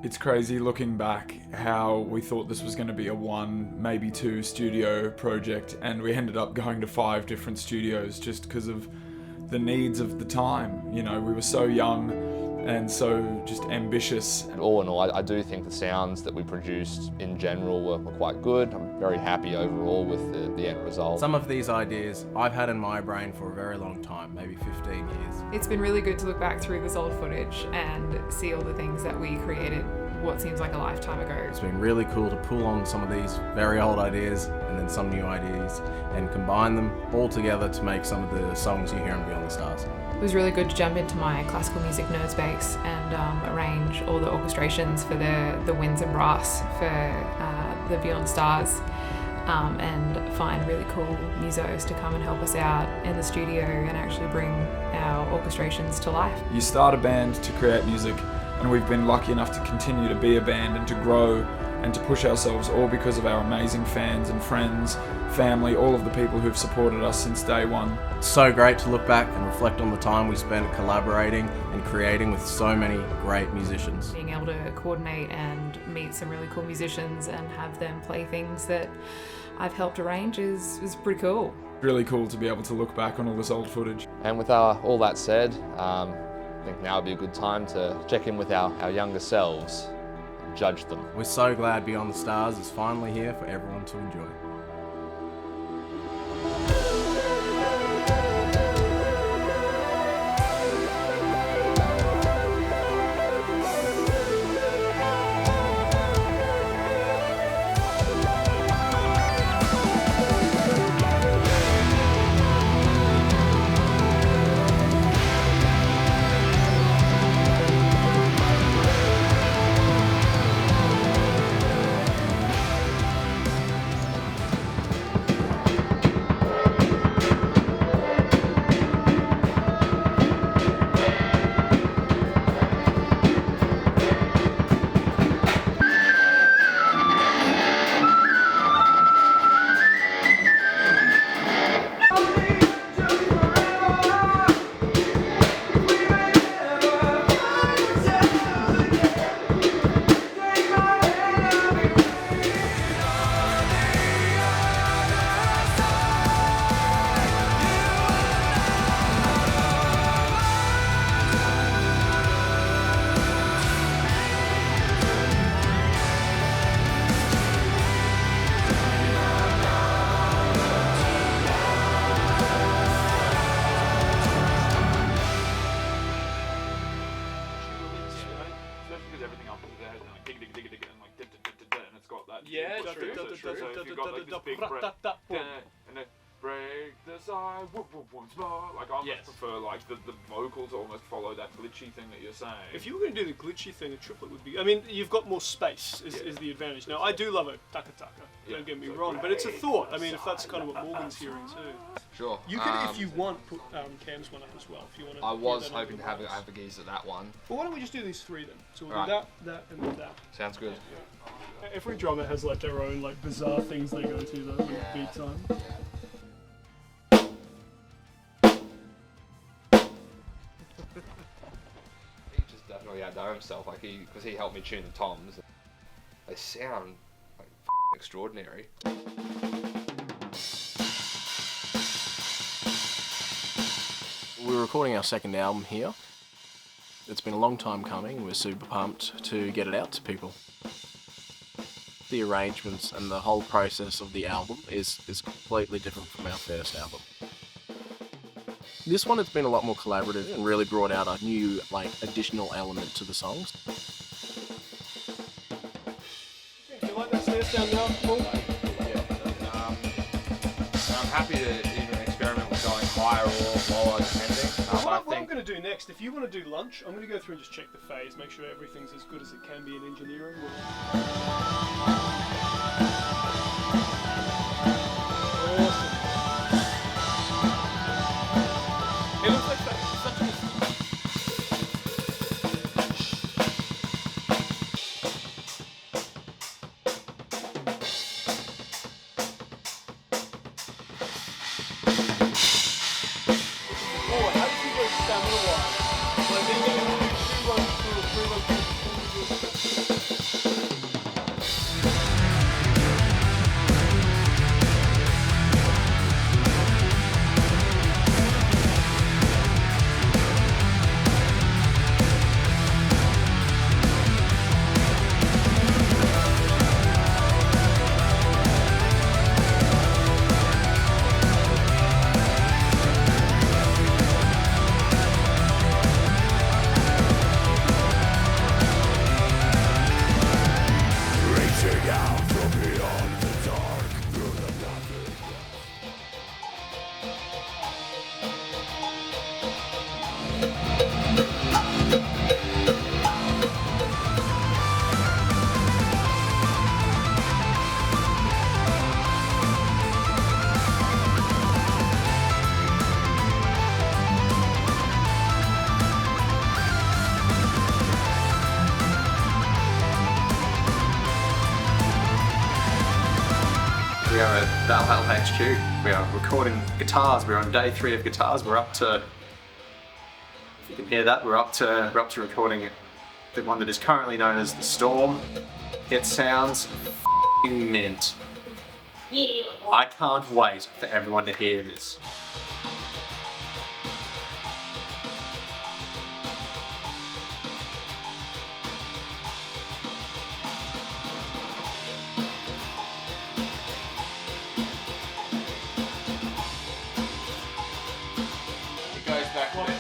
It's crazy looking back how we thought this was going to be a 1, maybe 2 studio project, and we ended up going to 5 different studios just because of the needs of the time. You know, we were so young and so just ambitious. All in all, I do think the sounds that we produced in general were quite good. I'm very happy overall with the end result. Some of these ideas I've had in my brain for a very long time, maybe 15 years. It's been really good to look back through this old footage and see all the things that we created what seems like a lifetime ago. It's been really cool to pull on some of these very old ideas and then some new ideas and combine them all together to make some of the songs you hear on Beyond the Stars. It was really good to jump into my classical music nerd space and arrange all the orchestrations for the winds and brass for the Beyond Stars, and find really cool musos to come and help us out in the studio and actually bring our orchestrations to life. You start a band to create music, and we've been lucky enough to continue to be a band and to grow and to push ourselves, all because of our amazing fans and friends, family, all of the people who've supported us since day one. It's so great to look back and reflect on the time we spent collaborating and creating with so many great musicians. Being able to coordinate and meet some really cool musicians and have them play things that I've helped arrange is pretty cool. Really cool to be able to look back on all this old footage. And with all that said, I think now would be a good time to check in with our younger selves and judge them. We're so glad Beyond the Stars is finally here for everyone to enjoy. Yeah, true. So if you've got like this big breath, and then break the side, whoop whoop whoop, like I much prefer like the vocals almost follow that glitchy thing that you're saying. If you were going to do the glitchy thing, a triplet would be. I mean, you've got more space is the advantage. Now, I do love a taka taka. Don't get me wrong, but it's a thought. I mean, if that's kind of what Morgan's hearing too. Sure. You can, if you want, put Cam's one up as well. If you want to. I was hoping to have a gaze at that one. Well, why don't we just do these three then? So we'll do that, and then that. Sounds good. Every drummer has like their own like bizarre things they go to though with beat time. He just definitely outdone himself, like because he helped me tune the toms. They sound like extraordinary. We're recording our second album here. It's been a long time coming. We're super pumped to get it out to people. The arrangements and the whole process of the album is completely different from our first album. This one has been a lot more collaborative and really brought out a new, additional element to the songs. Do you like that snare sound now, Paul? Yeah. I'm happy to even experiment with going higher or lower depending. What I'm going to do next, if you want to do lunch, I'm going to go through and just check the phase, make sure everything's as good as it can be in engineering. Awesome. It looks like such a... stamina-wise. Like, they're going to do 3-1-2 or 3-1-2. Valhalore HQ. We are recording guitars. We're on day 3 of guitars. We're up to, if you can hear that, we're up to recording the one that is currently known as the Storm. It sounds f***ing mint. I can't wait for everyone to hear this.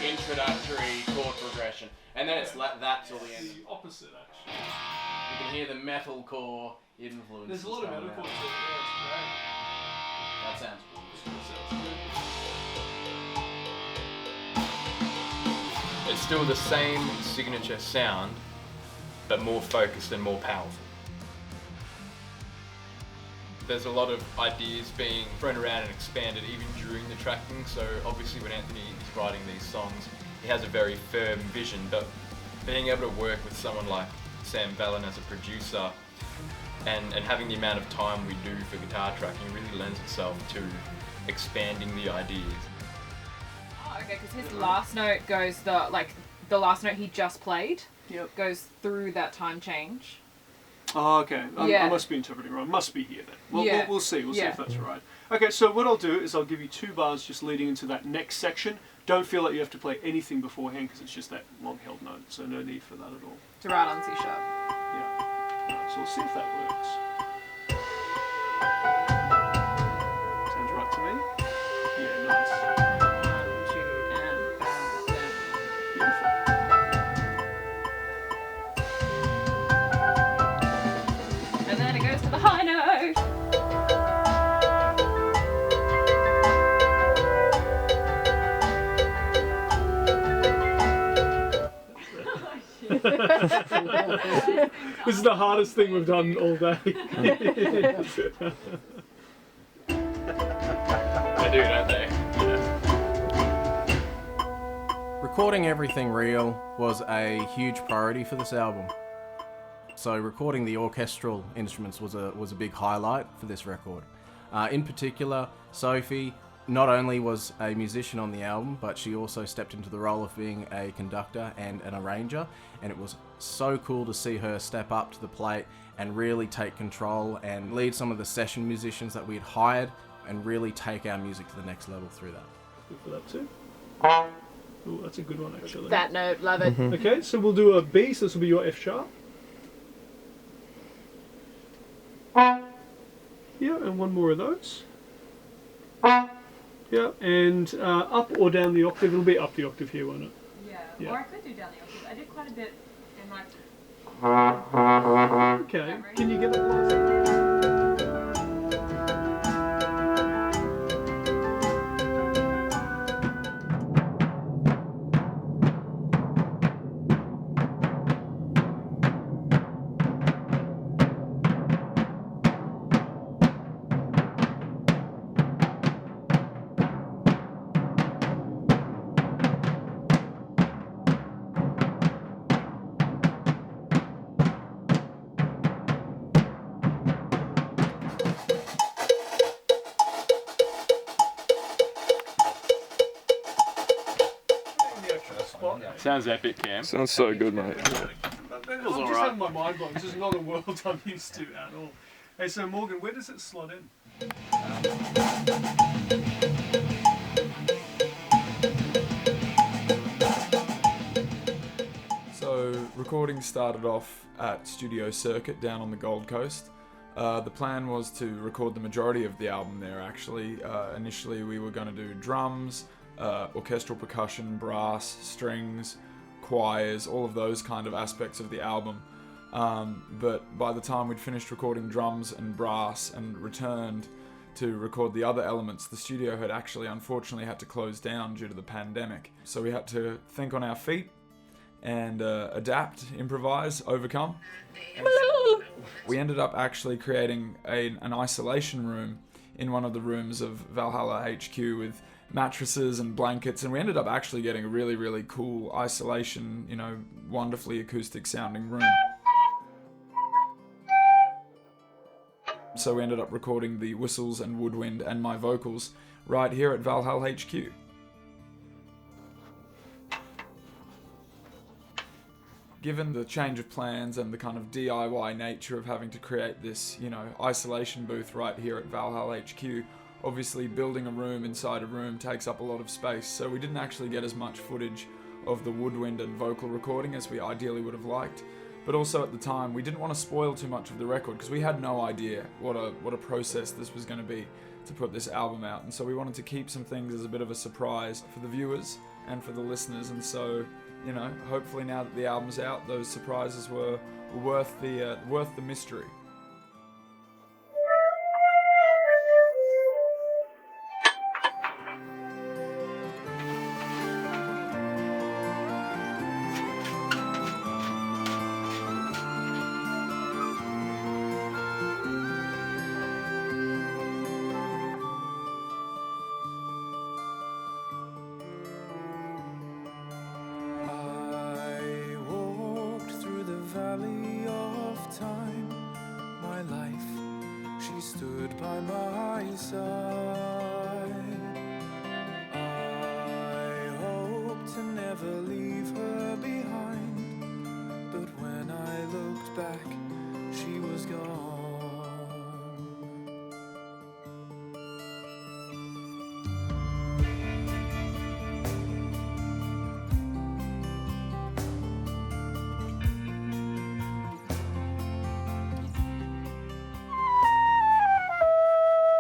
Introductory chord progression, and then it's like that till the end. The opposite, actually. You can hear the metalcore influence. There's a lot of metalcore to it. Yeah, That sounds cool. It's still the same signature sound, but more focused and more powerful. There's a lot of ideas being thrown around and expanded even during the tracking, so obviously when Anthony is writing these songs, he has a very firm vision, but being able to work with someone like Sam Vallon as a producer and having the amount of time we do for guitar tracking really lends itself to expanding the ideas. Oh, okay, because his last note goes the last note he just played goes through that time change. Oh, okay. I must be interpreting wrong. Must be here then. We'll see. We'll see if that's right. Okay, so what I'll do is I'll give you 2 bars just leading into that next section. Don't feel like you have to play anything beforehand because it's just that long held note, so no need for that at all. To write on C sharp. Yeah. Alright, so we'll see if that works. Sounds right to me. Yeah, nice. 1, 2, and bow, Beautiful. and then it goes to the high note. This is the hardest thing we've done all day. They do, don't they? Recording everything real was a huge priority for this album. So recording the orchestral instruments was a big highlight for this record. In particular, Sophie not only was a musician on the album, but she also stepped into the role of being a conductor and an arranger, and it was so cool to see her step up to the plate and really take control and lead some of the session musicians that we had hired and really take our music to the next level through that. Good for that too. Ooh, that's a good one actually. That note, love it. Okay, so we'll do a B, so this will be your F sharp. Yeah, and one more of those. Yeah, and up or down the octave. It'll be up the octave here, won't it? Yeah, or I could do down the octave. I did quite a bit in my... Okay, can you get that last? Sounds epic, Cam. Sounds so good, mate. I'm just having my mind blown. This is not a world I'm used to at all. Hey, so Morgan, where does it slot in? So recording started off at Studio Circuit down on the Gold Coast. The plan was to record the majority of the album there actually. Initially we were going to do drums, orchestral percussion, brass, strings, choirs, all of those kind of aspects of the album. But by the time we'd finished recording drums and brass and returned to record the other elements, the studio had actually unfortunately had to close down due to the pandemic. So we had to think on our feet and adapt, improvise, overcome. We ended up actually creating an isolation room in one of the rooms of Valhalore HQ with mattresses and blankets, and we ended up actually getting a really, really cool isolation, wonderfully acoustic sounding room. So we ended up recording the whistles and woodwind and my vocals right here at Valhalla HQ. Given the change of plans and the kind of DIY nature of having to create this, isolation booth right here at Valhalla HQ, obviously building a room inside a room takes up a lot of space, so we didn't actually get as much footage of the woodwind and vocal recording as we ideally would have liked. But also at the time, we didn't want to spoil too much of the record because we had no idea what a process this was going to be to put this album out. And so we wanted to keep some things as a bit of a surprise for the viewers and for the listeners. And so, hopefully now that the album's out, those surprises were worth the mystery. Stood by my side. I hope to never leave her behind, but when I looked back, she was gone.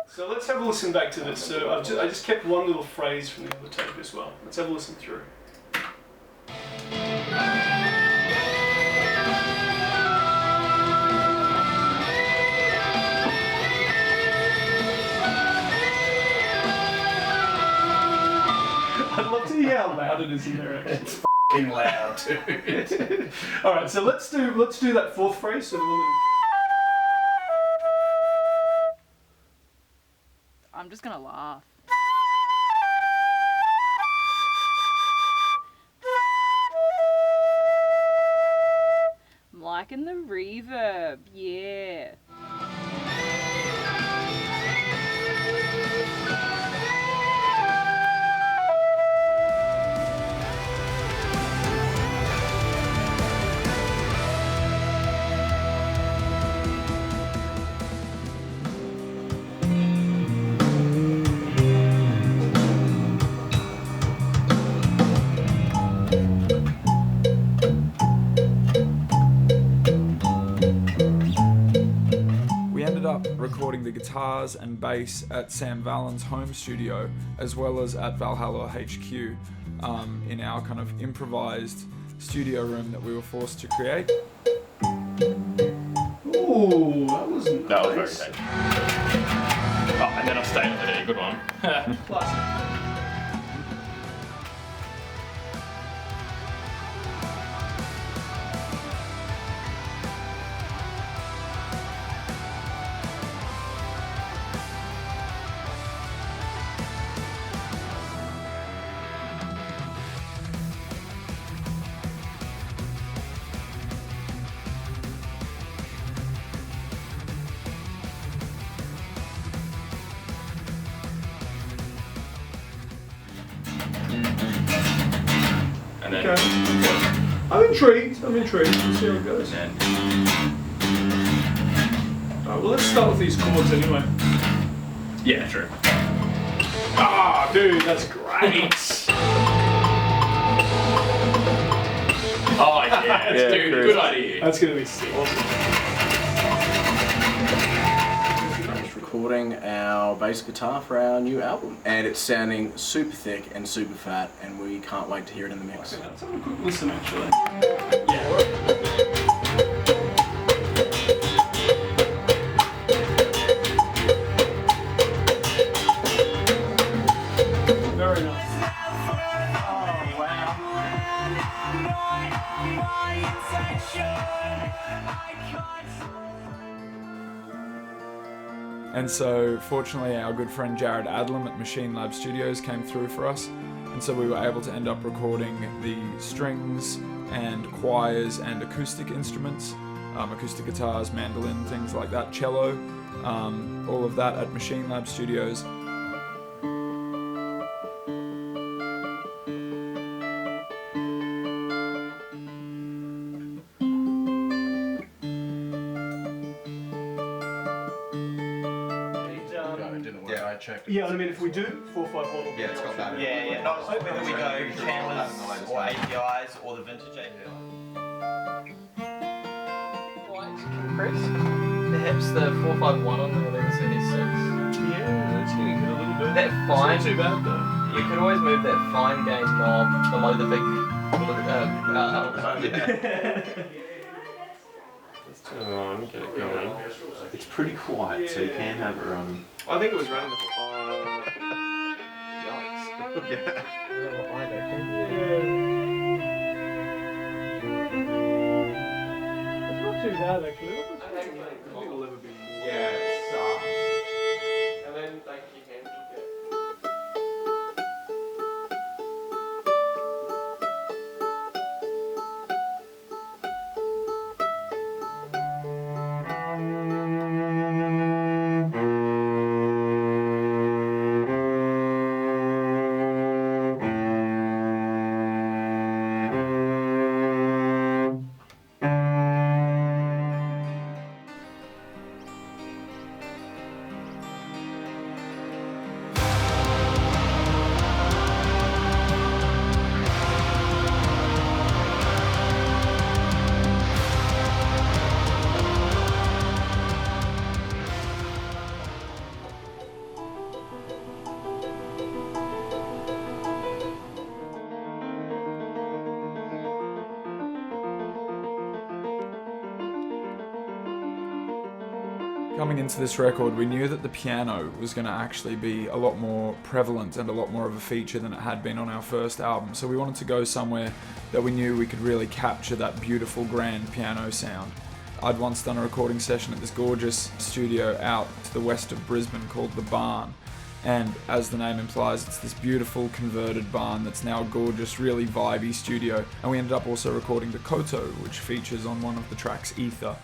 So let's have a listen back to this. So I just kept one little phrase from the other tape as well. Let's have a listen through. I'd love to hear how loud it is in there. Actually. It's f***ing loud, dude. All right, so let's do that fourth phrase. So the woman. I'm just gonna laugh. I'm liking the reverb, yeah. Recording the guitars and bass at Sam Vallen's home studio, as well as at Valhalore HQ, in our kind of improvised studio room that we were forced to create. Ooh, that was nice. That was very safe. Oh, and then I stayed with it. Good one. Classic. And then, Okay. I'm intrigued. We'll see how it goes. and Alright, well let's start with these chords anyway. yeah, true. Ah, dude, that's great. Oh yeah, Yeah, dude, Chris. good idea. That's gonna be sick. Just recording our bass guitar for our new album, and it's sounding super thick and super fat, and we can't wait to hear it in the mix. Let's have a quick listen actually. Very nice. Oh wow. And so, fortunately, our good friend Jared Adlam at Machine Lab Studios came through for us, and so we were able to end up recording the strings and choirs and acoustic instruments, acoustic guitars, mandolin, things like that, cello, all of that at Machine Lab Studios. Yeah, I mean, if we do 451, Yeah, it's got that. Yeah, not whether we go channels or APIs or the vintage API. Chris, perhaps the 451 on the 1176. Yeah, that's getting hit a little bit. That fine. It's not too bad though. You could always move that fine gain knob below the big. Let's turn it on, get it going. It's pretty quiet, so you can have it running. I think it was random. Yikes. It's not too bad actually. I think it'll ever be more. Yeah, it sucks. And then thank you, Ken. Coming into this record, we knew that the piano was going to actually be a lot more prevalent and a lot more of a feature than it had been on our first album, so we wanted to go somewhere that we knew we could really capture that beautiful grand piano sound. I'd once done a recording session at this gorgeous studio out to the west of Brisbane called The Barn, and as the name implies, it's this beautiful converted barn that's now a gorgeous, really vibey studio, and we ended up also recording the Koto, which features on one of the tracks, Ether.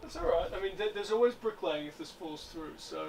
That's alright. I mean, there's always bricklaying if this falls through, so...